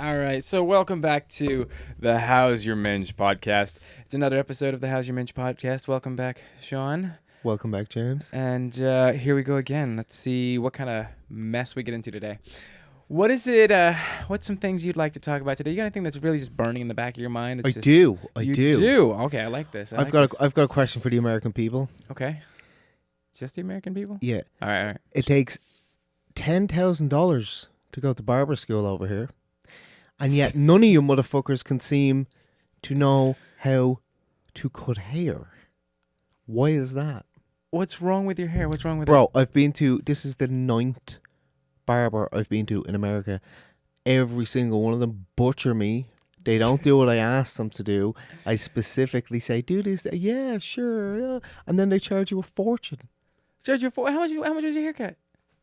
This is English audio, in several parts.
All right, so welcome back to the How's Your Minge Podcast. It's another episode of the How's Your Minge Podcast. Welcome back, Sean. Welcome back, James. And here we go again. Let's see what kind of mess we get into today. What is it? What's some things you'd like to talk about today? You got anything that's really just burning in the back of your mind? I do. You do? Okay, I like this. I've got a question for the American people. Okay. Just the American people? Yeah. All right. It takes $10,000 to go to barber school over here. And yet none of you motherfuckers can seem to know how to cut hair. Why is that? What's wrong with your hair? What's wrong with Bro, this is the 9th barber I've been to in America. Every single one of them butcher me. They don't do what I ask them to do. I specifically say, do this. Yeah, sure. Yeah. And then they charge you a fortune. Charge you for how much was your haircut?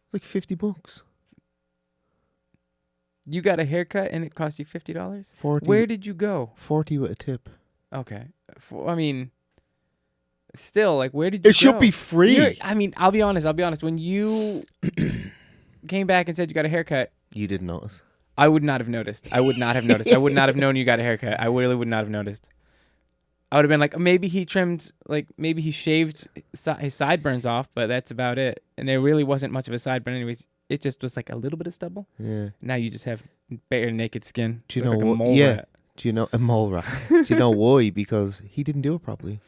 It's like $50. You got a haircut and it cost you $50? 40. Where did you go? 40 with a tip. Okay. Still, like, where did you go? It should be free. I'll be honest. When you came back and said you got a haircut, You didn't notice. I would not have noticed. I would not have noticed. I would not have known you got a haircut. I really would not have noticed. I would have been like, maybe he trimmed, like, maybe he shaved his sideburns off, but that's about it. And there really wasn't much of a sideburn anyways. It just was like a little bit of stubble. Yeah. Now you just have bare naked skin. Do you know like a what? mole Yeah. rat. Do you know a mole rat? Do you know why? Because he didn't do it properly.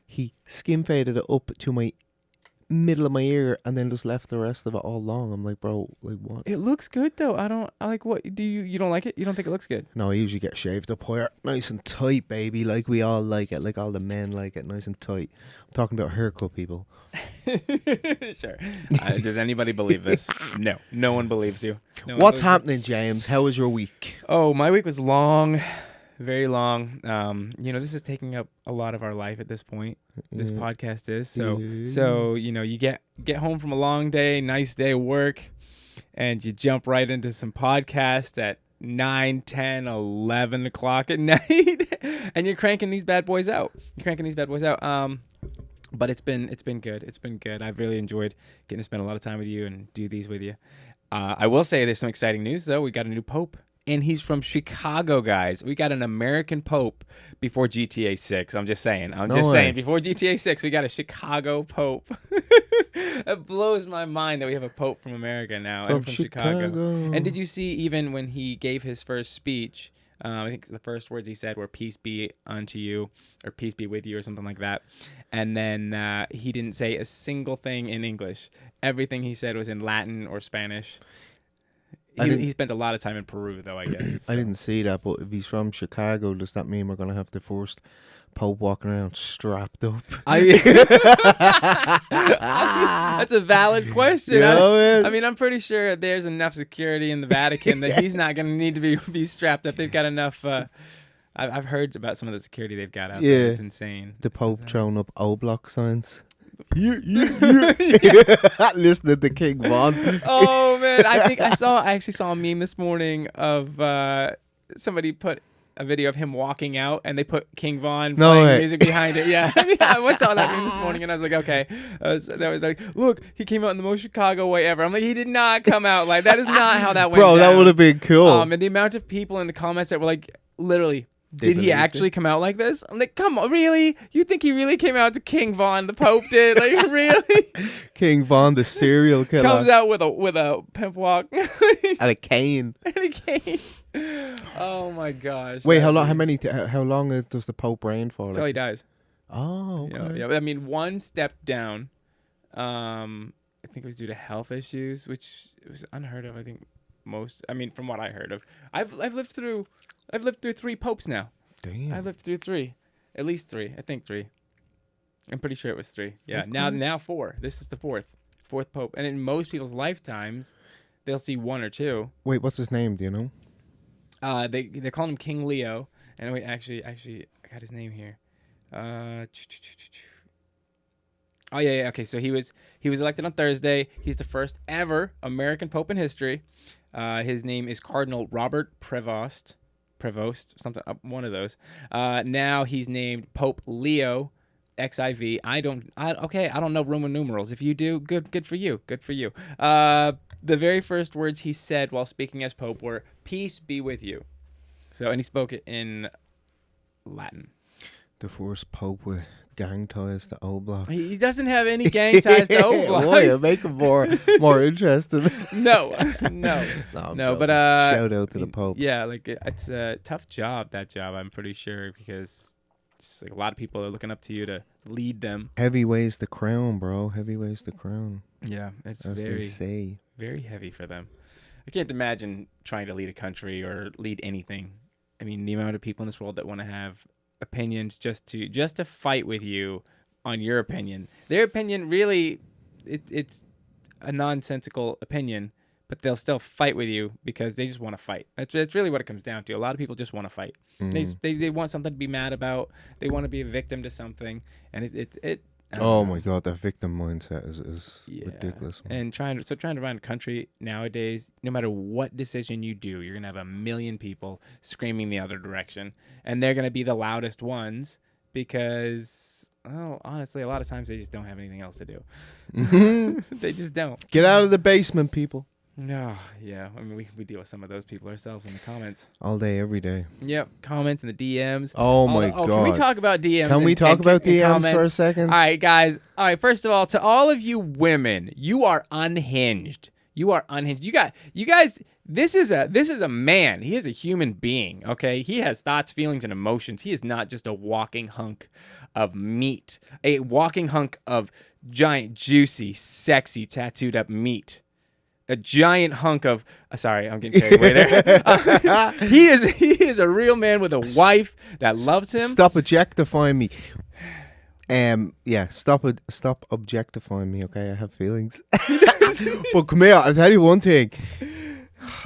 He skin faded it up to my middle of my ear and then just left the rest of it all long. I'm like, bro, like what? It looks good though. I like what do you don't like it? You don't think it looks good? No, I usually get shaved up here, nice and tight, baby. Like we all like it. Like all the men like it, nice and tight. I'm talking about haircut people. Sure. Does anybody believe this? No one believes you. What's happening, James? How was your week? Oh, my week was long, very long. This is taking up a lot of our life at this point. This podcast is so you get home from a long day, nice day of work, and you jump right into some podcast at 9, 10, 11 o'clock at night, and you're cranking these bad boys out. But it's been good. It's been good. I've really enjoyed getting to spend a lot of time with you and do these with you. I will say there's some exciting news, though. We got a new pope, and he's from Chicago, guys. We got an American pope before GTA 6. I'm just saying. Before GTA 6, we got a Chicago pope. It blows my mind that we have a pope from America now and from Chicago. And did you see even when he gave his first speech, I think the first words he said were "peace be unto you" or "peace be with you" or something like that. And then he didn't say a single thing in English. Everything he said was in Latin or Spanish. He spent a lot of time in Peru, though, I guess. So. I didn't see that, but if he's from Chicago, does that mean we're going to have the first Pope walking around strapped up? That's a valid question. You know, I'm pretty sure there's enough security in the Vatican that he's not going to need to be strapped up. They've got enough. I've heard about some of the security they've got out there. It's insane. The Pope throwing up O-block signs. Listening to King Von. Oh man, I actually saw a meme this morning of somebody put a video of him walking out, and they put King Von playing music behind it. Yeah, I saw that meme this morning, and I was like, okay. That was like, look, he came out in the most Chicago way ever. I'm like, he did not come out like that. Is not how that went. Bro, down. That would have been cool. And the amount of people in the comments that were like, literally. Did he actually come out like this? I'm like, come on, really? You think he really came out to King Von, the Pope did? Like, really? King Von, the serial killer, comes out with a pimp walk and a cane. Oh my gosh! Wait, how long does the Pope reign for? Until he dies. Oh, okay. Yeah. One step down. I think it was due to health issues, which was unheard of. I think from what I heard of, I've lived through 3 popes now. Damn. I lived through 3, at least 3. I think 3. I'm pretty sure it was 3. Yeah. Okay. Now 4. This is the fourth pope, and in most people's lifetimes, they'll see 1 or 2. Wait, what's his name? Do you know? They're calling him King Leo, and wait, actually, I got his name here. Oh yeah. Okay, so he was elected on Thursday. He's the first ever American pope in history. His name is Cardinal Robert Prevost, something, one of those. Now he's named Pope Leo, XIV. I don't know Roman numerals. If you do, good for you. The very first words he said while speaking as Pope were, "Peace be with you." So, and he spoke it in Latin. The first pope with gang ties to Oblak. He doesn't have any gang ties to Oblak. Boy, make him more interesting. No. I'm No, but joking. Shout out to the Pope. Yeah, like it's a tough job. That job, I'm pretty sure, because it's like a lot of people are looking up to you to lead them. Heavy weighs the crown, bro. Heavy weighs the crown. Yeah, it's As they say. very heavy for them. I can't imagine trying to lead a country or lead anything. I mean, the amount of people in this world that want to have opinions just to fight with you on your opinion. Their opinion really, it's a nonsensical opinion, but they'll still fight with you because they just want to fight. That's really what it comes down to. A lot of people just want to fight. They want something to be mad about. They want to be a victim to something, and it Oh my God, that victim mindset is ridiculous. Man. And trying to run a country nowadays, no matter what decision you do, you're gonna have a million people screaming the other direction, and they're gonna be the loudest ones because, well, honestly, a lot of times they just don't have anything else to do. They just don't. Get out of the basement, people. No, yeah. I mean, we deal with some of those people ourselves in the comments. All day, every day. Yep, comments and the DMs. Oh my God. Can we talk about DMs? Can we talk about DMs for a second? All right, guys. All right, first of all, to all of you women, you are unhinged. You are unhinged. You guys. This is a man. He is a human being. Okay, he has thoughts, feelings, and emotions. He is not just a walking hunk of meat, a walking hunk of giant, juicy, sexy, tattooed up meat. A giant hunk of sorry, I'm getting carried away there. He is a real man with a wife that loves him. Stop objectifying me. Yeah, stop objectifying me, okay? I have feelings. But come here, I'll tell you one thing.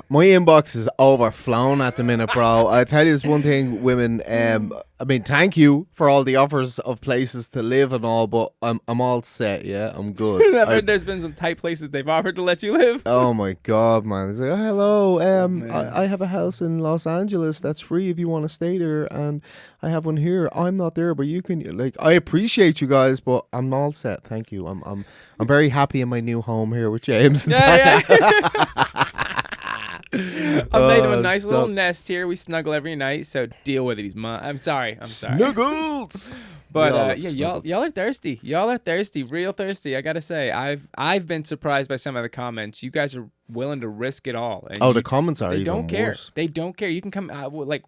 My inbox is overflowing at the minute, bro. I tell you this one thing, women. I mean, thank you for all the offers of places to live and all, but I'm all set. Yeah, I'm good. I've heard there's been some tight places they've offered to let you live. Oh my God, man! It's like, oh, hello. Man. I have a house in Los Angeles that's free if you want to stay there, and I have one here. I'm not there, but you can. Like, I appreciate you guys, but I'm all set. Thank you. I'm very happy in my new home here with James. And I've made him a nice little nest here. We snuggle every night, so deal with it. He's mine. I'm sorry. Snuggles. But y'all are thirsty. Y'all are thirsty, real thirsty. I gotta say, I've been surprised by some of the comments. You guys are willing to risk it all. And the comments are they even don't care. worse. They don't care. You can come like.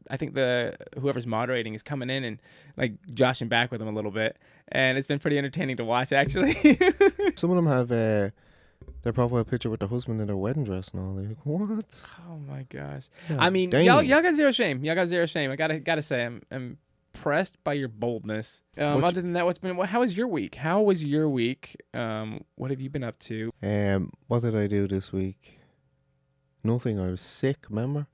I think whoever's moderating is coming in and like joshing back with them a little bit, and it's been pretty entertaining to watch actually. Some of them have their profile picture with their husband in their wedding dress and all. They're like, what? Oh my gosh! Yeah, I mean, y'all got zero shame. Y'all got zero shame. I gotta say, I'm impressed by your boldness. Other than that, how was your week? How was your week? What have you been up to? What did I do this week? Nothing. I was sick. Remember?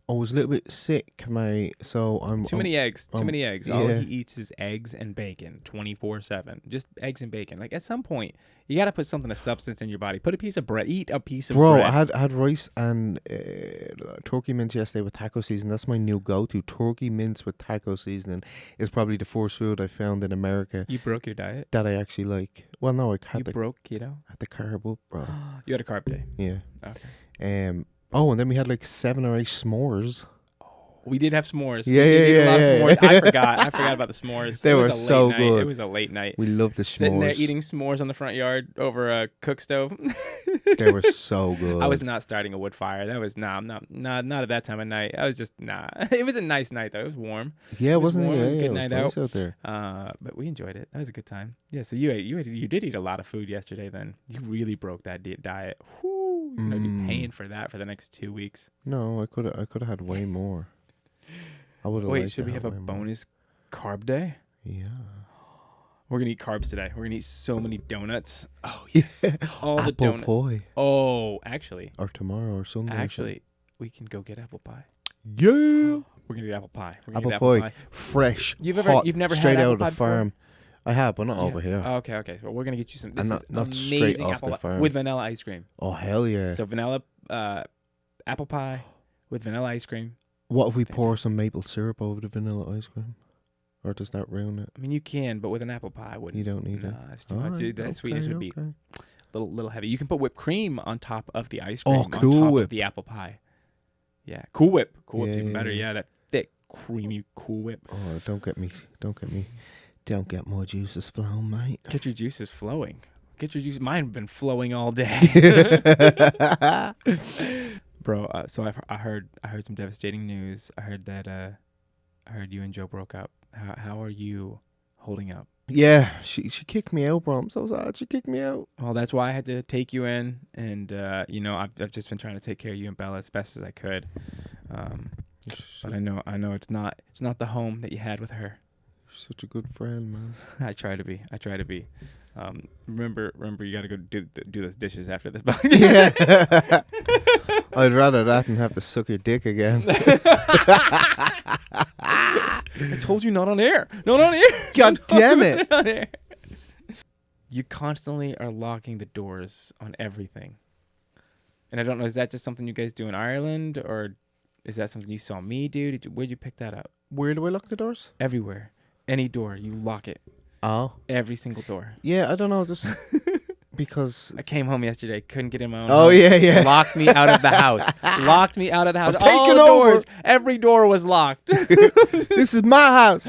I was a little bit sick, mate. So I'm too many eggs. Too many eggs. Yeah. All he eats is eggs and bacon, 24/7. Just eggs and bacon. Like at some point, you gotta put something of substance in your body. Put a piece of bread. Eat a piece of bread. Bro, I had rice and turkey mince yesterday with taco seasoning. That's my new go-to. Turkey mince with taco seasoning is probably the first food I found in America. You broke your diet? That I actually like. Well, no, I had broke keto? Had the carb up, bro. You had a carb day? Yeah. Okay. Oh, and then we had like 7 or 8 s'mores. We did have s'mores. Yeah, we did eat a lot of s'mores. I forgot about the s'mores. They were so good. It was a late night. We loved the s'mores. Sitting there eating s'mores on the front yard over a cook stove. They were so good. I was not starting a wood fire. That was I'm not at that time of night. I was just It was a nice night though. It was warm. Yeah, it wasn't warm. it? It was a good nice night out there. But we enjoyed it. That was a good time. Yeah. So you did eat a lot of food yesterday. Then you really broke that diet. Whew, you're gonna be paying for that for the next 2 weeks. No, I could have had way more. I would have. Wait, should we have a bonus carb day? Yeah. We're gonna eat carbs today. We're gonna eat so many donuts. Oh yes, all the apple donuts. pie. Oh, actually. Or tomorrow or Sunday. Actually, we can go get apple pie. Yeah. We're gonna get apple pie. Apple pie, fresh. You've straight never had out apple of pie the farm. I have, but not over here. Oh, okay. So we're gonna get you some. This is not amazing straight off apple the pie farm. with vanilla ice cream. Oh hell yeah! So vanilla apple pie with vanilla ice cream. What if we pour some maple syrup over the vanilla ice cream? Or does that ruin it? I mean, you can, but with an apple pie, I wouldn't. You don't need it. That's too much. That sweetness would be a little heavy. You can put whipped cream on top of the ice cream. Oh, Cool on top Whip. of the apple pie. Yeah, Cool Whip. Cool Whip's Yeah, even better. yeah. Yeah, that thick, creamy Cool Whip. Oh, don't get my juices flowing, mate. Get your juices flowing. Get your juice. Mine have been flowing all day. Bro, so I heard some devastating news. I heard that I heard you and Joe broke up. How are you holding up? Yeah, she kicked me out, bro. I'm so sad. She kicked me out. Well, that's why I had to take you in, and I've just been trying to take care of you and Bella as best as I could. But I know it's not the home that you had with her. Such a good friend, man. I try to be. Remember, you got to go do those dishes after this. Yeah. I'd rather that than have to suck your dick again. I told you not on air. Not on air. God damn it. Not on air. You constantly are locking the doors on everything. And I don't know, is that just something you guys do in Ireland, or is that something you saw me do? Where'd you pick that up? Where do I lock the doors? Everywhere. Any door, you lock it. Oh. Every single door. Yeah, I don't know, just because... I came home yesterday, couldn't get in my own Oh, home. yeah. Locked me out of the house. Locked me out of the house. I'm All taking the over. doors. Every door was locked. This is my house.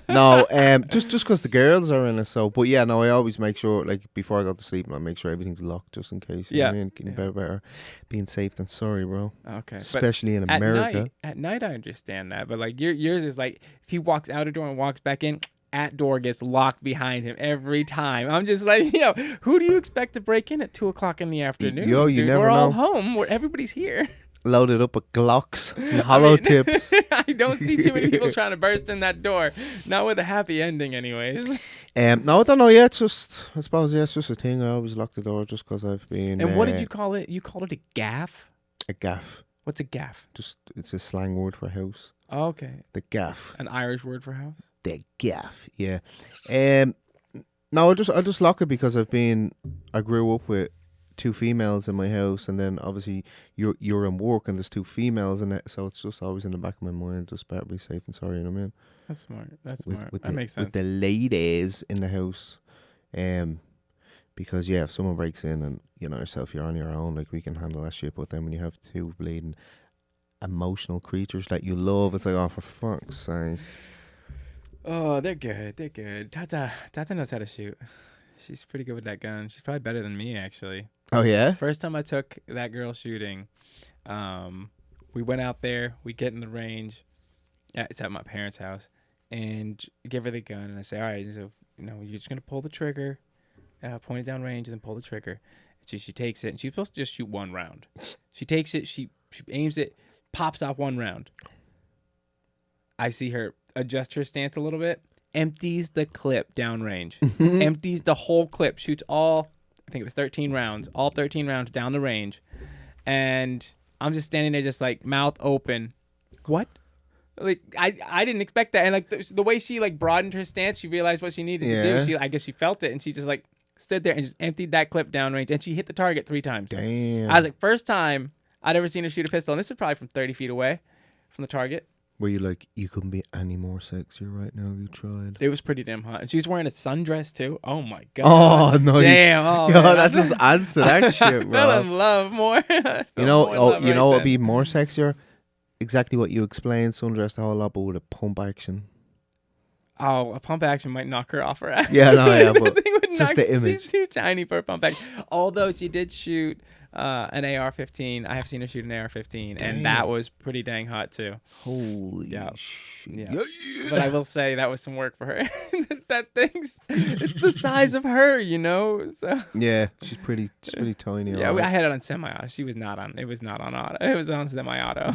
No, just because the girls are in it. So, but yeah, no, I always make sure, like, before I go to sleep, I make sure everything's locked just in case. You know what I mean? Getting better being safe than sorry, bro. Okay. Especially in America. At night, I understand that. But, like, yours is like, if he walks out a door and walks back in, that door gets locked behind him every time. I'm just like, who do you expect to break in at 2:00 in the afternoon? Yo, you dude? never We're all know. home. Everybody's here. Loaded up with Glocks and hollow tips. I don't see too many people trying to burst in that door. Not with a happy ending, anyways. No, I don't know. Yeah, it's just, I suppose, it's just a thing. I always lock the door just because I've been... And what did you call it? You called it a gaff? A gaff. What's a gaff? Just, it's a slang word for house. Oh, okay. The gaff. An Irish word for house? The gaff, yeah. No, I just lock it because I grew up with two females in my house, and then obviously you're in work and there's two females in it, so it's just always in the back of my mind, just better be safe and sorry, you know what I mean? That's smart. With that makes sense. With the ladies in the house, because if someone breaks in and yourself, you're on your own, like we can handle that shit, but then when you have two bleeding emotional creatures that you love, it's like, oh, for fuck's sake. Oh, they're good. Tata knows how to shoot. She's pretty good with that gun. She's probably better than me, actually. Oh, yeah? First time I took that girl shooting, we went out there. We get in the range. Yeah, it's at my parents' house. And give her the gun. And I say, all right, so, you're just going to pull the trigger, point it down range, and then pull the trigger. And she takes it. And she's supposed to just shoot one round. She takes it. She aims it, pops off one round. I see her adjust her stance a little bit, empties the clip downrange, empties the whole clip, shoots all, I think it was 13 rounds, all 13 rounds down the range. And I'm just standing there just like mouth open. What? Like, I didn't expect that. And like the way she like broadened her stance, she realized what she needed to do. I guess she felt it, and she just like stood there and just emptied that clip downrange, and she hit the target 3 times. Damn. I was like, first time I'd ever seen her shoot a pistol, and this was probably from 30 feet away from the target. Were you like, you couldn't be any more sexier right now if you tried? It was pretty damn hot. And she was wearing a sundress, too. Oh, my God. Oh, no. Damn. Oh, yo, man. that just adds to that shit, bro. I fell in love more. You know what would be more sexier? Exactly what you explained, sundress the whole lot, but with a pump action. Oh, a pump action might knock her off her ass. Yeah, no, yeah, but just the image. She's too tiny for a pump action. Although she did shoot an AR-15. I have seen her shoot an AR-15, and that was pretty dang hot, too. Holy shit. Yeah. But I will say that was some work for her. That thing's it's the size of her, so. Yeah, she's pretty tiny. Yeah, right? I had it on semi-auto. It was not on auto. It was on semi-auto.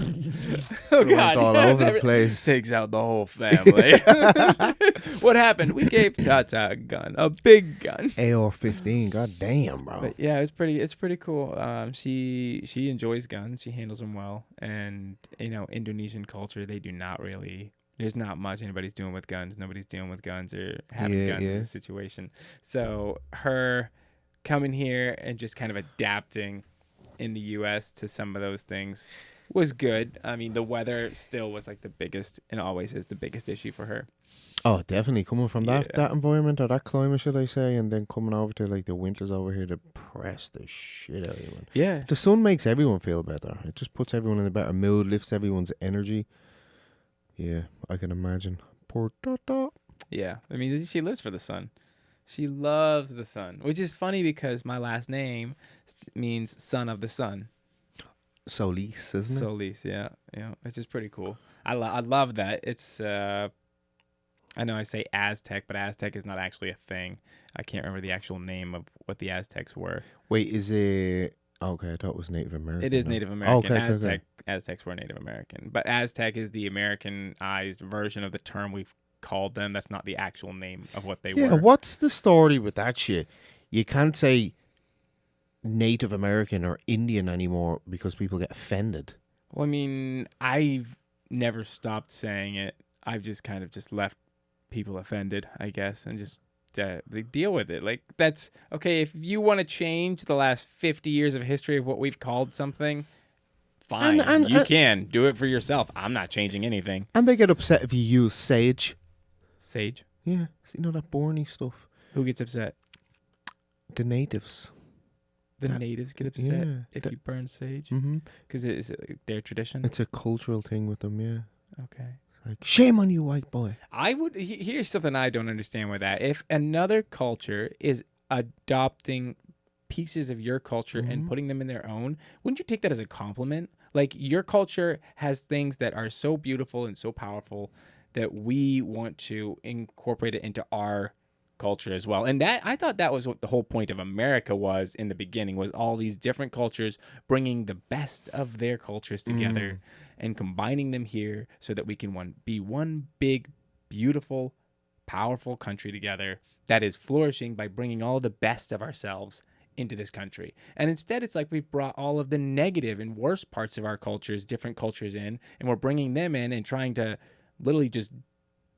Oh, God. Went all over the place. Takes out the whole family. What happened? We gave Tata a gun, a big gun. AR-15, god damn, bro. But yeah, it's pretty cool. She enjoys guns. She handles them well. And, Indonesian culture, they do not really... There's not much anybody's doing with guns. Nobody's dealing with guns or having guns in this situation. So her coming here and just kind of adapting in the U.S. to some of those things was good. I mean, the weather still was like the biggest, and always is the biggest issue for her. Oh, definitely coming from Yeah. that environment or that climate, should I say, and then coming over to like the winters over here to press the shit out of you. Man. Yeah. The sun makes everyone feel better. It just puts everyone in a better mood, lifts everyone's energy. Yeah, I can imagine. Poor Tata. Yeah. I mean, she lives for the sun. She loves the sun, which is funny because my last name means son of the sun. Solis, isn't it? Solis, yeah. Yeah, which is pretty cool. I love that. It's I know I say Aztec, but Aztec is not actually a thing. I can't remember the actual name of what the Aztecs were. Wait, is it... Okay, I thought it was Native American. It is though. Native American. Okay, okay. Aztecs were Native American. But Aztec is the Americanized version of the term we've called them. That's not the actual name of what they Yeah, were. what's the story with that shit? You can't say Native American or Indian anymore because people get offended. Well, I mean, I've never stopped saying it. I've just kind of just left people offended, I guess, and just they deal with it. Like, that's okay. If you want to change the last 50 years of history of what we've called something, fine. You can do it for yourself. I'm not changing anything. And they get upset if you use sage. Sage? Yeah, you know that Borny stuff. Who gets upset? The natives. The natives get upset if that- you burn sage? Mm-hmm. Because is it their tradition? It's a cultural thing with them, yeah. Okay. Like, shame on you, white boy. I would. Here's something I don't understand with that. If another culture is adopting pieces of your culture and putting them in their own, wouldn't you take that as a compliment? Like, your culture has things that are so beautiful and so powerful that we want to incorporate it into our culture as well. And that, I thought that was what the whole point of America was in the beginning, was all these different cultures bringing the best of their cultures together and combining them here so that we can be one big, beautiful, powerful country together that is flourishing by bringing all the best of ourselves into this country. And instead, it's like we've brought all of the negative and worst parts of our cultures, different cultures in, and we're bringing them in and trying to literally just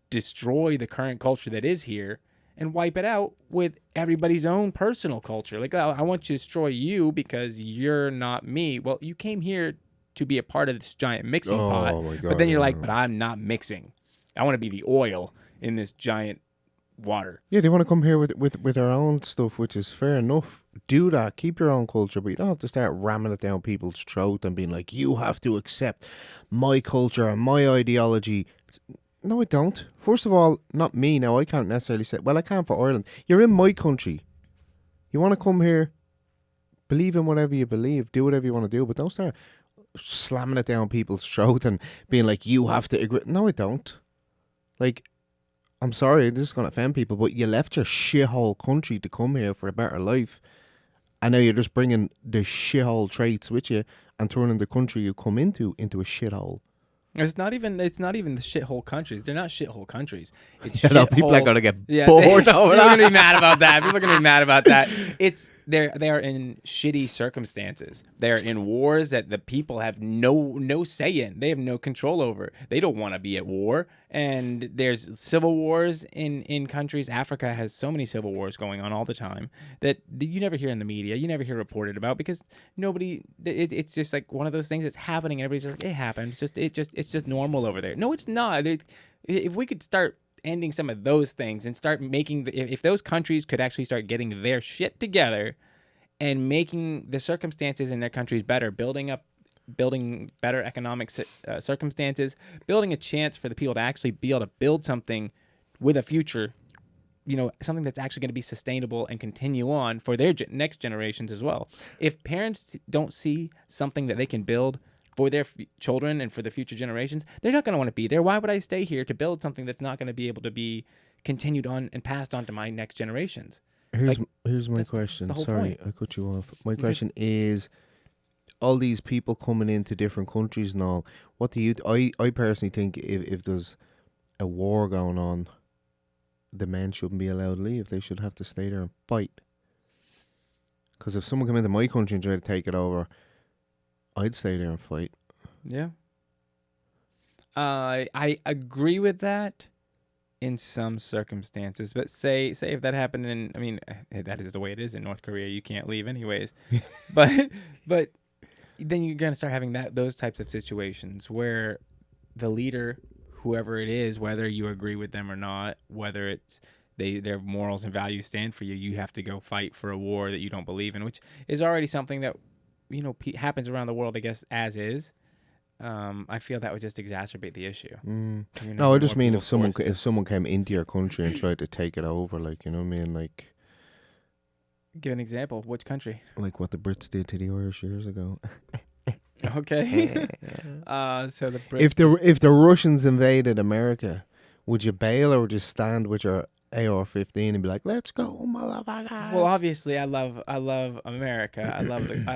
destroy the current culture that is here and wipe it out with everybody's own personal culture. Like, oh, I want to destroy you because you're not me. Well, you came here to be a part of this giant mixing pot, my God, but then you're like, but I'm not mixing. I want to be the oil in this giant water. Yeah, they want to come here with their own stuff, which is fair enough. Do that. Keep your own culture, but you don't have to start ramming it down people's throat and being like, you have to accept my culture and my ideology. No, I don't. First of all, not me. Now, I can't necessarily say, well, I can for Ireland. You're in my country. You want to come here, believe in whatever you believe, do whatever you want to do, but don't start slamming it down people's throat and being like, you have to agree. No, I don't. Like, I'm sorry, this is going to offend people, but you left your shithole country to come here for a better life, and now you're just bringing the shithole traits with you and turning the country you come into a shithole. It's not even the shithole countries. They're not shithole countries. It's People are going to get bored over People are that. going to be mad about that. People are going to be mad about that. They are in shitty circumstances. They're in wars that the people have no say in. They have no control over. They don't want to be at war. And there's civil wars in countries. Africa has so many civil wars going on all the time that you never hear in the media. You never hear reported about because nobody. It's just like one of those things that's happening, and everybody's just like, it happens. It's just normal over there. No, it's not. If we could start ending some of those things and start making if those countries could actually start getting their shit together and making the circumstances in their countries better, building better economic circumstances, building a chance for the people to actually be able to build something with a future, something that's actually going to be sustainable and continue on for their next generations as well. If parents don't see something that they can build for their children and for the future generations, they're not going to want to be there. Why would I stay here to build something that's not going to be able to be continued on and passed on to my next generations? Here's my question. Sorry, I cut you off. My question is, all these people coming into different countries and all, what do you... I personally think if there's a war going on, the men shouldn't be allowed to leave. They should have to stay there and fight. Because if someone come into my country and try to take it over, I'd stay there and fight. Yeah. I agree with that in some circumstances, but say if that happened that is the way it is in North Korea. You can't leave anyways. but then you're gonna start having those types of situations where the leader, whoever it is, whether you agree with them or not, whether it's their morals and values stand for you, you have to go fight for a war that you don't believe in, which is already something that happens around the world, I guess, as is. I feel that would just exacerbate the issue. No, I just mean if someone came into your country and tried to take it over, like, you know what I mean, like. Give an example. Which country? Like what the Brits did to the Irish years ago. Okay. So the Brits. If the Russians invaded America, would you bail or would you stand with your AR-15 and be like, "Let's go, motherfuckers"? Well, obviously, I love America. I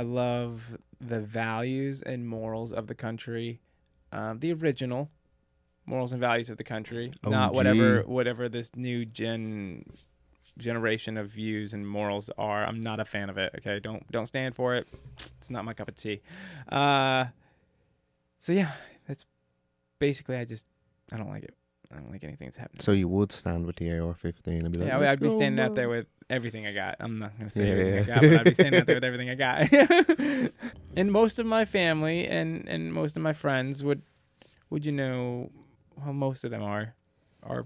love the values and morals of the country, the original morals and values of the country, not whatever this new generation of views and morals are. I'm not a fan of it. Okay, don't stand for it. It's not my cup of tea. So yeah, that's basically. I don't like it. I don't like anything that's happening. So you would stand with the AR-15 and be like, I'd be standing out there with everything I got. I'm not going to say everything I got, but I'd be standing out there with everything I got. And most of my family and most of my friends would most of them are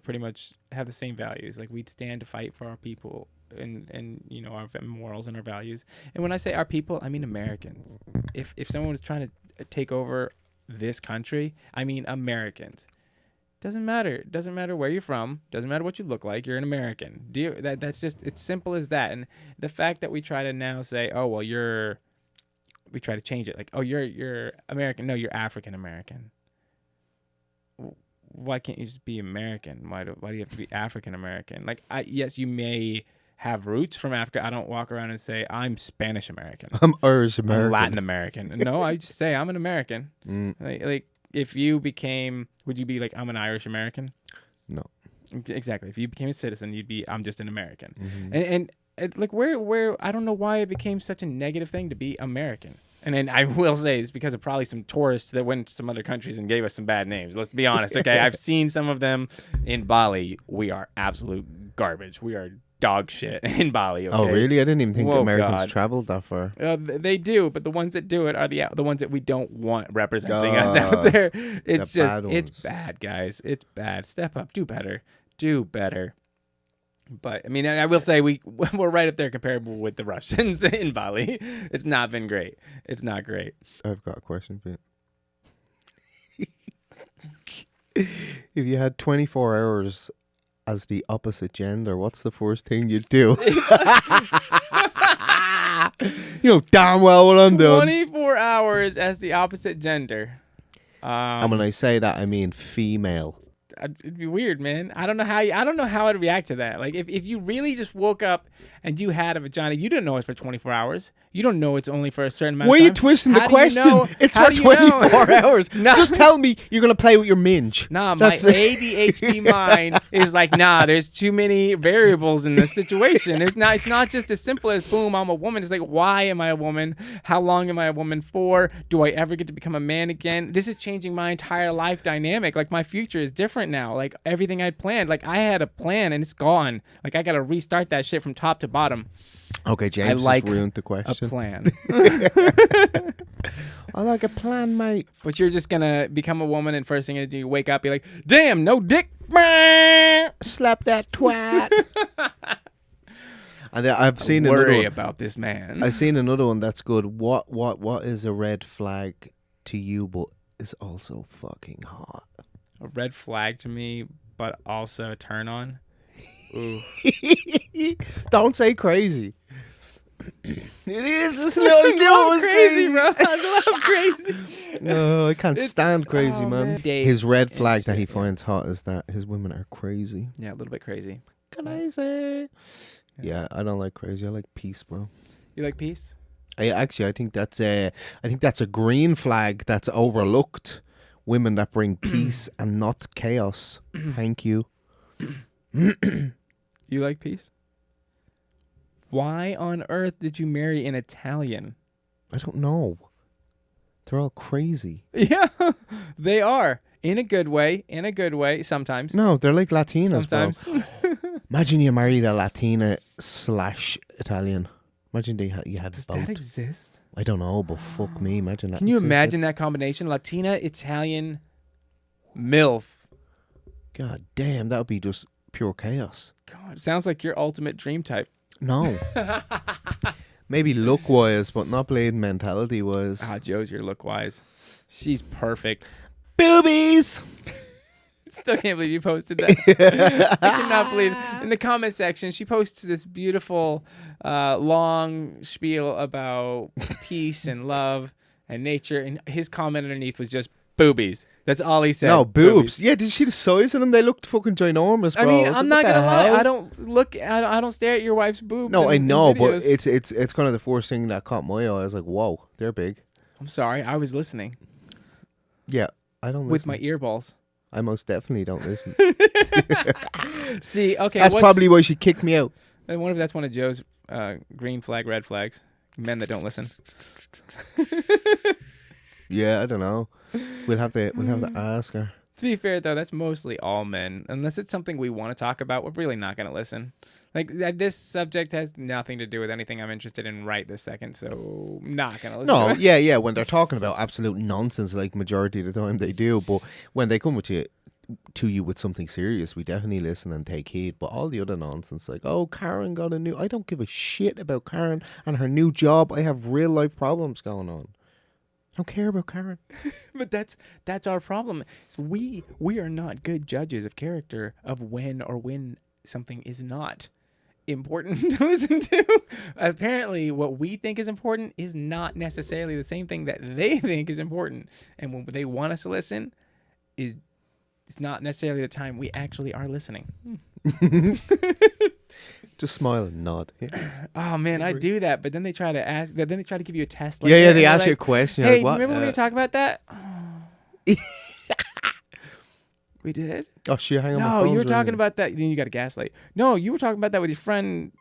pretty much have the same values. Like, we'd stand to fight for our people and our morals and our values. And when I say our people, I mean Americans. If someone was trying to take over this country, I mean Americans. Doesn't matter. Doesn't matter where you're from. Doesn't matter what you look like. You're an American. That's just, it's simple as that. And the fact that we try to now say, oh, well, we try to change it. Like, oh, you're American. No, you're African American. Why can't you just be American? Why do you have to be African American? Like, yes, you may have roots from Africa. I don't walk around and say I'm Spanish American. I'm Irish American. I'm Latin American. No, I just say I'm an American. Like, if you became, would you be like, I'm an Irish American? No. Exactly. If you became a citizen, you'd be, I'm just an American. And like, where I don't know why it became such a negative thing to be American. And then I will say it's because of probably some tourists that went to some other countries and gave us some bad names. Let's be honest. Okay, I've seen some of them in Bali. We are absolute garbage. We are dog shit in Bali. Okay? Oh, really? I didn't even think Americans traveled that far. They do, but the ones that do it are the ones that we don't want representing us out there. It's bad, guys. It's bad. Step up. Do better. But I mean, I will say we're right up there comparable with the Russians in Bali. It's not been great. It's not great. I've got a question for you. If you had 24 hours as the opposite gender, what's the first thing you'd do? You know damn well what I'm doing. 24 hours as the opposite gender. And when I say that, I mean female. It'd be weird, man. I don't know how I'd react to that. Like, if you really just woke up and you had a vagina, you didn't know it's for 24 hours. You don't know it's only for a certain amount of time. Why are you twisting the question? It's for 24 hours. No. Just tell me you're going to play with your minge. Nah, my ADHD mind is like, nah, there's too many variables in this situation. It's not just as simple as, boom, I'm a woman. It's like, why am I a woman? How long am I a woman for? Do I ever get to become a man again? This is changing my entire life dynamic. Like, my future is different now. Like, everything I'd planned. Like, I had a plan and it's gone. Like, I got to restart that shit from top to bottom. Okay, James just ruined the question. A plan. I like a plan, mate. But you're just gonna become a woman, and first thing you do, you wake up, you're like, damn, no dick. Slap that twat. And I've seen worry another one about this man. I've seen another one that's good. What is a red flag to you, but is also fucking hot? A red flag to me, but also a turn on. Ooh. Don't say crazy. It is. It's no, crazy, bro. I love crazy. No, I can't stand crazy, man. His red flag that he finds hot is that his women are crazy. Yeah, a little bit crazy. Crazy. Yeah, I don't like crazy. I like peace, bro. You like peace? I think that's a green flag that's overlooked. Women that bring peace and not chaos. Thank you. You like peace? Why on earth did you marry an Italian? I don't know. They're all crazy. Yeah, they are. In a good way. Sometimes. No, they're like Latinas, sometimes. Bro. Imagine you married a Latina / Italian. Imagine you had Does both. that exist? I don't know, but fuck me. Imagine that. Can you existed. imagine that combination? Latina, Italian, MILF. God damn, that would be just pure chaos. God, sounds like your ultimate dream type. No. Maybe look-wise, but not blade mentality-wise. Ah, Joe's your look-wise. She's perfect. Boobies! Still can't believe you posted that. I cannot believe. In the comment section, she posts this beautiful, long spiel about peace and love and nature, and his comment underneath was just boobies. That's all he said. No, boobs. Yeah, did you see the size of them? They looked fucking ginormous, bro. I mean, was I'm like, not what gonna the lie. hell? I don't stare at your wife's boobs. No, I in know, but videos. it's kind of the first thing that caught my eye. I was like, whoa, they're big. I'm sorry, I was listening Yeah, I don't with listen. my earballs. I most definitely don't listen. See, okay, That's probably why she kicked me out. I wonder if that's one of Joe's green flag, red flags. Men that don't listen. Yeah, I don't know. We'll have to ask her. To be fair, though, that's mostly all men. Unless it's something we want to talk about, we're really not going to listen. Like, this subject has nothing to do with anything I'm interested in right this second, so I'm not going to listen to No, it. yeah. When they're talking about absolute nonsense, like majority of the time they do, but when they come to you with something serious, we definitely listen and take heed. But all the other nonsense, like, oh, Karen got a new... I don't give a shit about Karen and her new job. I have real life problems going on. I don't care about Karen. But that's our problem. So we are not good judges of character of when something is not important to listen to. Apparently, what we think is important is not necessarily the same thing that they think is important. And when they want us to listen, it's not necessarily the time we actually are listening. Just smile and nod. Yeah, Oh man, I do that, but then they try to ask. Then they try to give you a test. Like yeah. that, They and ask you a like, question. Hey, like, what? remember when we were talking about that? We did. Oh, shit, hang on. my No, phone's you were talking ringing. about that. Then you got a gaslight. No, you were talking about that with your friend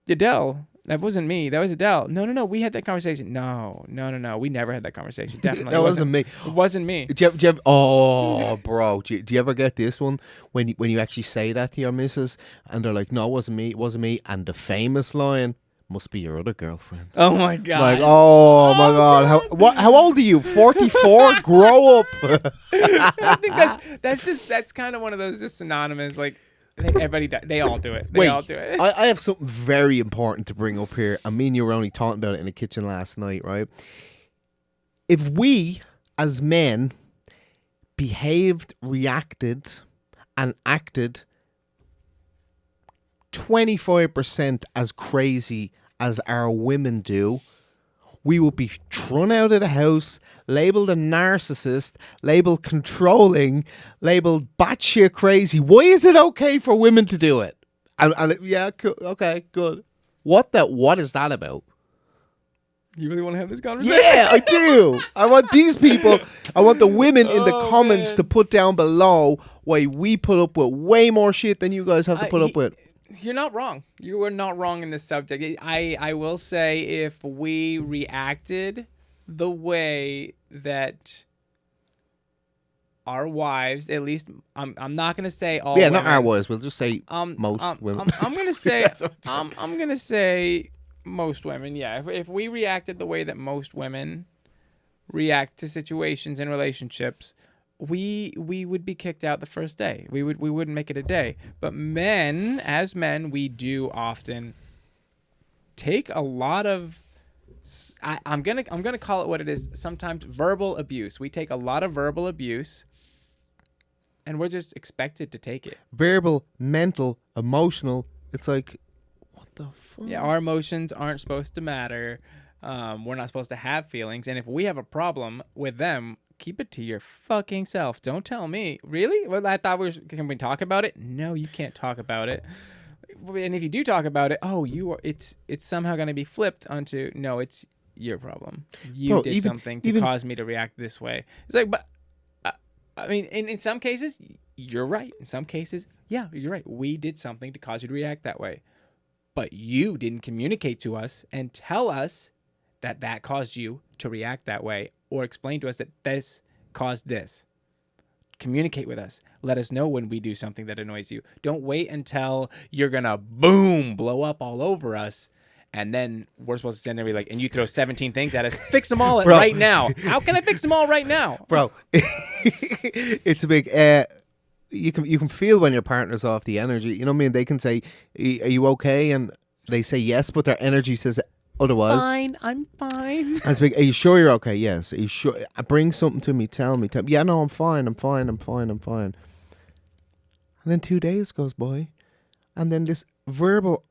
Adele. That wasn't me. That was Adele. No. We had that conversation. No. We never had that conversation. Definitely. That wasn't me. It wasn't me. Do you ever, oh, bro, do you ever get this one when you actually say that to your missus and they're like, no, it wasn't me, and the famous line must be your other girlfriend. Oh my god. Like, oh my god, how old are you? 44? Grow up. I think that's kind of one of those just synonymous. Like everybody, they all do it. They all do it. I have something very important to bring up here. I mean, you were only talking about it in the kitchen last night, right? If we, as men, behaved, reacted, and acted 25% as crazy as our women do, we would be thrown out of the house, labelled a narcissist, labelled controlling, labelled batshit crazy. Why is it okay for women to do it? Yeah, cool, okay, good. What is that about? You really want to have this conversation? Yeah, I do. I want these people, I want the women in the comments to put down below why we put up with way more shit than you guys have to put up with. You're not wrong. You are not wrong in this subject. I will say if we reacted the way that our wives, at least I'm not going to say all Yeah, women. not our wives. We'll just say most women. I'm going to say I'm going to say most women. Yeah, if we reacted the way that most women react to situations and relationships, we would be kicked out the first day. We wouldn't make it a day. But as men, we do often take a lot of I'm gonna call it what it is. Sometimes verbal abuse. We take a lot of verbal abuse, and we're just expected to take it. Verbal, mental, emotional. It's like, what the fuck? Yeah, our emotions aren't supposed to matter. We're not supposed to have feelings. And if we have a problem with them, keep it to your fucking self. Don't tell me. Really? Well, I thought can we talk about it? No, you can't talk about it. And if you do talk about it, it's somehow going to be flipped onto, no, it's your problem. You did something to cause me to react this way. It's like, but I mean, in some cases, you're right. In some cases, yeah, you're right. We did something to cause you to react that way. But you didn't communicate to us and tell us that caused you to react that way, or explain to us that this caused this. Communicate with us. Let us know when we do something that annoys you. Don't wait until you're going to blow up all over us And then we're supposed to stand there and be like, and you throw 17 things at us. Fix them all Bro. right now. How can I fix them all right now? Bro, it's a big. You can feel when your partner's off the energy. You know what I mean? They can say, "Are you okay?" And they say yes, but their energy says otherwise. Fine, I'm fine. And it's like, "Are you sure you're okay?" Yes. Are you sure? Bring something to me. Tell me. Yeah, no, I'm fine. I'm fine. And then 2 days goes by, and then this verbal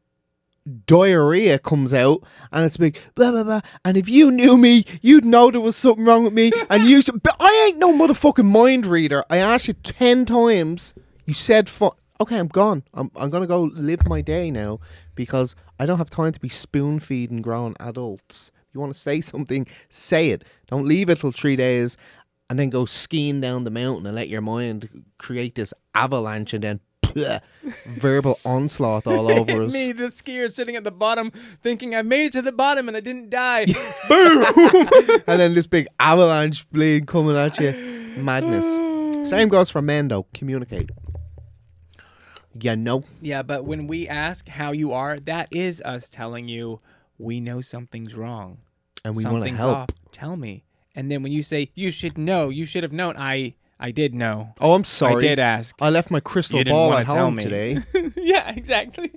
diarrhea comes out, and it's big blah blah blah. And if you knew me, you'd know there was something wrong with me. And you should. But I ain't no motherfucking mind reader. I asked you 10 times. You said okay, I'm gone. I'm gonna go live my day now because I don't have time to be spoon feeding grown adults. If you want to say something, say it. Don't leave it till 3 days and then go skiing down the mountain and let your mind create this avalanche and then verbal onslaught all over us. Me, the skier sitting at the bottom, thinking I made it to the bottom and I didn't die. Boom! And then this big avalanche blade coming at you. Madness. Same goes for men though. Communicate. You know. Yeah, but when we ask how you are, that is us telling you we know something's wrong. And we want to help. Off. Tell me. And then when you say, you should know, you should have known, I did know. Oh, I'm sorry. I did ask. I left my crystal ball at home today. Yeah, exactly.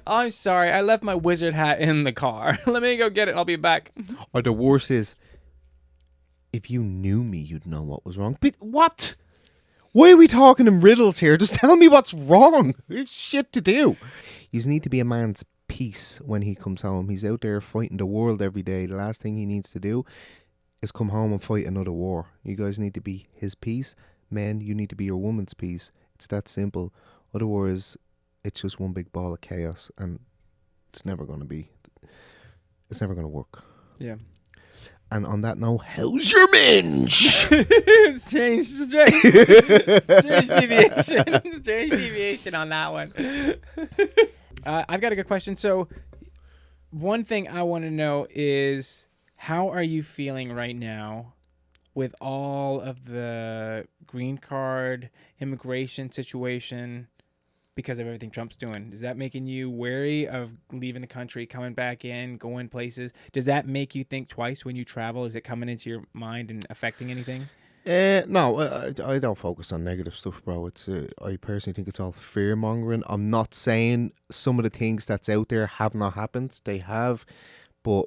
I'm sorry. I left my wizard hat in the car. Let me go get it. I'll be back. Or the worst is, if you knew me, you'd know what was wrong. But what? Why are we talking in riddles here? Just tell me what's wrong. We have shit to do. You need to be a man's peace when he comes home. He's out there fighting the world every day. The last thing he needs to do is come home and fight another war. You guys need to be his peace. Men, you need to be your woman's peace. It's that simple. Otherwise, it's just one big ball of chaos, and it's never going to work. Yeah. And on that note, how's your minge? Strange deviation on that one. I've got a good question. So one thing I want to know is, how are you feeling right now with all of the green card immigration situation because of everything Trump's doing? Is that making you wary of leaving the country, coming back in, going places? Does that make you think twice when you travel? Is it coming into your mind and affecting anything? No, I don't focus on negative stuff, bro. I personally think it's all fear mongering. I'm not saying some of the things that's out there have not happened. They have, but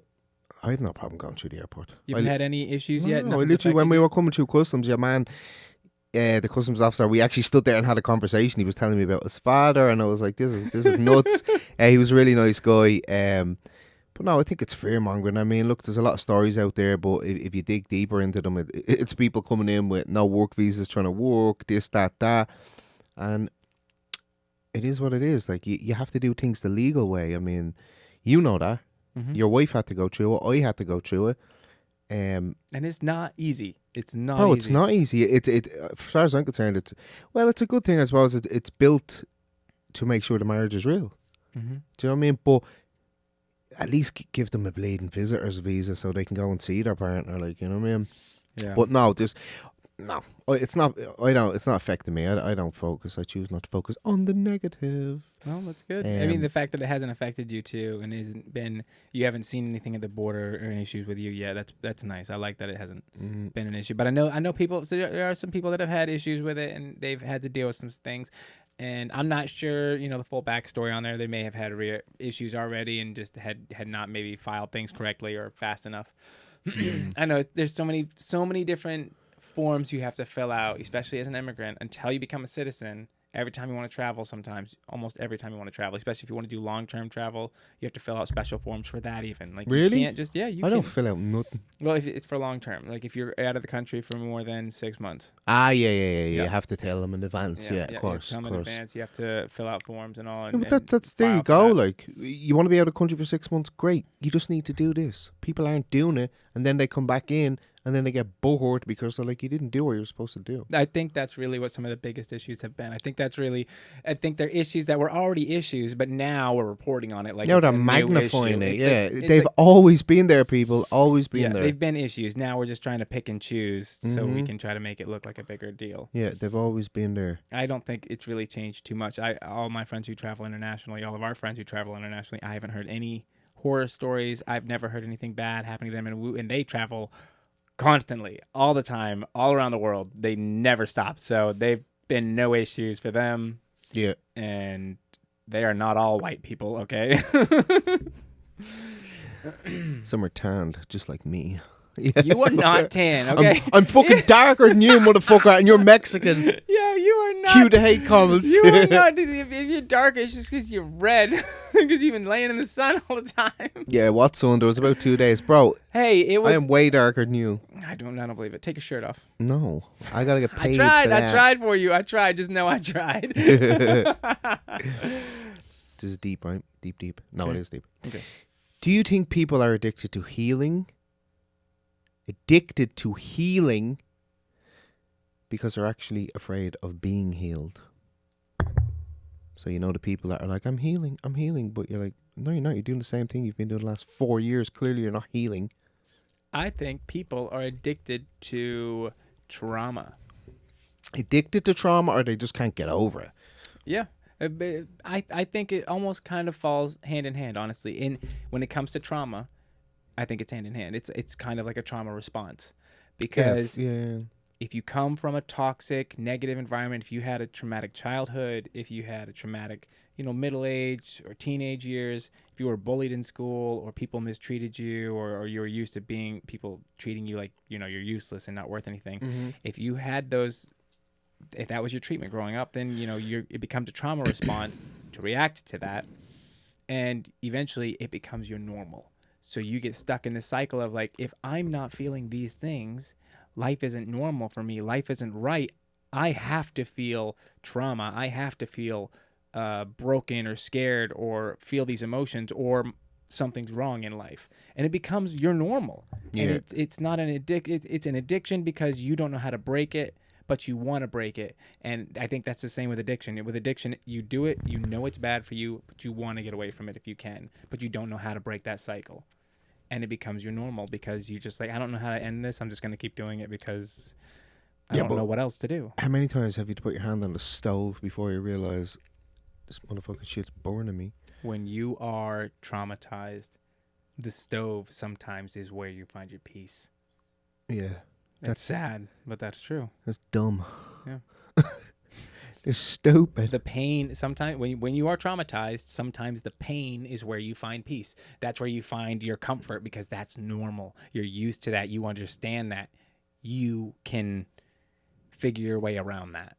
I have no problem going through the airport. You haven't had any issues yet? No, literally when we were coming through customs, yeah, man, the customs officer, we actually stood there and had a conversation. He was telling me about his father, and I was like, this is nuts. He was a really nice guy. But no, I think it's fear mongering. I mean, look, there's a lot of stories out there, but if you dig deeper into them, it's people coming in with no work visas, trying to work, this, that. And it is what it is. Like, you have to do things the legal way. I mean, you know that. Mm-hmm. Your wife had to go through it. I had to go through it. And it's not easy. It's not easy. It's not easy. It as far as I'm concerned, it's a good thing, I suppose. It's built to make sure the marriage is real. Mm-hmm. Do you know what I mean? But at least give them a bleeding visitor's visa so they can go and see their partner, like, you know what I mean? Yeah. But no, it's not. It's not affecting me. I don't focus. I choose not to focus on the negative. Well, that's good. I mean, the fact that it hasn't affected you too, and you haven't seen anything at the border or any issues with you yet. That's nice. I like that it hasn't been an issue. But I know people. So there are some people that have had issues with it, and they've had to deal with some things. And I'm not sure, the full backstory on there. They may have had issues already and just had not maybe filed things correctly or fast enough. I know there's so many different forms you have to fill out, especially as an immigrant, until you become a citizen. Every time you want to travel, sometimes, almost every time you want to travel, especially if you want to do long-term travel, you have to fill out special forms for that even. Like, really? You can't just, I don't fill out nothing. Well, if it's for long-term. Like, if you're out of the country for more than 6 months. Yeah. You have to tell them in advance. Yeah, of course. You come in advance, you have to fill out forms and all. But that's there you go. Like, you want to be out of the country for 6 months? Great. You just need to do this. People aren't doing it, and then they come back in, and then they get bored because they're like, you didn't do what you were supposed to do. I think that's really what some of the biggest issues have been. I think they're issues that were already issues, but now we're reporting on it. Like, now they're magnifying it. Yeah, they've always been there, people. Always been there. They've been issues. Now we're just trying to pick and choose so we can try to make it look like a bigger deal. Yeah, they've always been there. I don't think it's really changed too much. All my friends who travel internationally, all of our friends who travel internationally, I haven't heard any horror stories. I've never heard anything bad happening to them, and they travel constantly, all the time, all around the world. They never stop. So they've been no issues for them. Yeah. And they are not all white people, okay? Some are tanned, just like me. Yeah. You are not tan, okay? I'm fucking darker than you, motherfucker, and you're Mexican. Yeah, you are not. Cue the hate comments. You are not. If you're darker, it's just because you're red. Because you've been laying in the sun all the time. Yeah, what sun? There was about 2 days. Bro, hey, it was... I am way darker than you. I don't believe it. Take your shirt off. No, I gotta get paid. I for tried for you. I tried. Just know I tried. This is deep, right? Deep. No, Okay. It is deep. Okay. Do you think people are addicted to healing? Because they're actually afraid of being healed. So you know the people that are like, I'm healing, but you're like, no, you're not. You're doing the same thing you've been doing the last 4 years. Clearly, you're not healing. I think people are addicted to trauma. Addicted to trauma, or they just can't get over it. Yeah. I think it almost kind of falls hand in hand, honestly. When it comes to trauma, I think it's hand in hand. It's kind of like a trauma response. Because if you come from a toxic, negative environment, if you had a traumatic childhood, if you had a traumatic, middle age or teenage years, if you were bullied in school or people mistreated you or you were used to being people treating you like, you're useless and not worth anything. Mm-hmm. If you had those, if that was your treatment growing up, then, it becomes a trauma response to react to that. And eventually it becomes your normal. So you get stuck in this cycle of like, if I'm not feeling these things, life isn't normal for me. Life isn't right. I have to feel trauma. I have to feel broken or scared or feel these emotions or something's wrong in life. And it becomes your normal. Yeah. And it's not an it's an addiction because you don't know how to break it, but you want to break it. And I think that's the same with addiction. With addiction, you do it, you know it's bad for you, but you want to get away from it if you can, but you don't know how to break that cycle. And it becomes your normal because you just like, I don't know how to end this. I'm just going to keep doing it because I don't know what else to do. How many times have you to put your hand on the stove before you realize this motherfucking shit's burning me? When you are traumatized, the stove sometimes is where you find your peace. Yeah. That's sad, but that's true. That's dumb. Yeah. It's stupid. The pain, sometimes when you are traumatized, sometimes the pain is where you find peace. That's where you find your comfort because that's normal. You're used to that. You understand that. You can figure your way around that.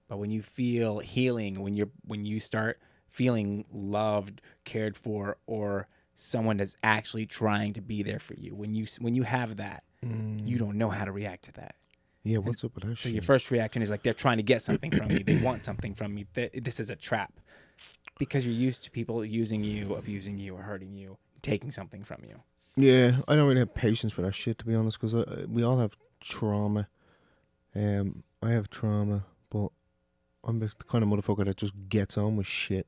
But when you feel healing, when you start feeling loved, cared for, or someone that's actually trying to be there for you, when you have that, you don't know how to react to that. Yeah, what's up with that So shit? your first reaction is like, they're trying to get something from me. They want something from me. This is a trap. Because you're used to people using you, abusing you, or hurting you, taking something from you. Yeah, I don't really have patience for that shit, to be honest, because we all have trauma. I have trauma, but I'm the kind of motherfucker that just gets on with shit.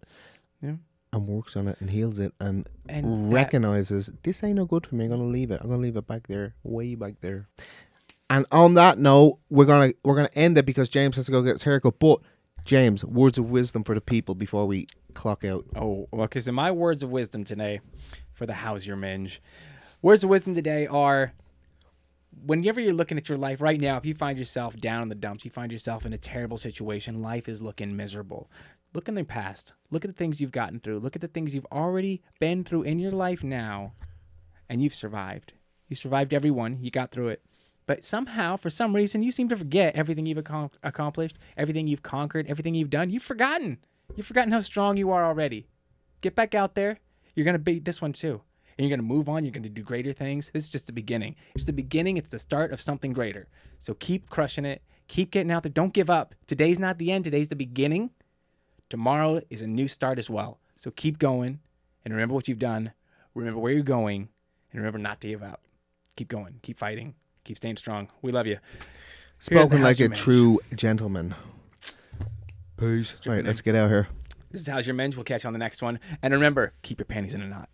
Yeah. And works on it and heals it and recognizes this ain't no good for me. I'm gonna leave it. I'm gonna leave it back there, way back there. And on that note, we're gonna end it because James has to go get his haircut. But James, words of wisdom for the people before we clock out. Oh, well, because in my words of wisdom today, for the How's Your Minge, words of wisdom today are: whenever you're looking at your life right now, if you find yourself down in the dumps, you find yourself in a terrible situation, life is looking miserable. Look in the past. Look at the things you've gotten through. Look at the things you've already been through in your life now, and you've survived. You survived every one. You got through it. But somehow, for some reason, you seem to forget everything you've accomplished, everything you've conquered, everything you've done. You've forgotten. You've forgotten how strong you are already. Get back out there. You're going to beat this one too. And you're going to move on. You're going to do greater things. This is just the beginning. It's the beginning. It's the start of something greater. So keep crushing it. Keep getting out there. Don't give up. Today's not the end. Today's the beginning. Tomorrow is a new start as well. So keep going. And remember what you've done. Remember where you're going. And remember not to give up. Keep going. Keep fighting. Keep staying strong. We love you. Spoken like a true gentleman. Peace. All right, let's get out here. This is How's Your Minge. We'll catch you on the next one. And remember, keep your panties in a knot.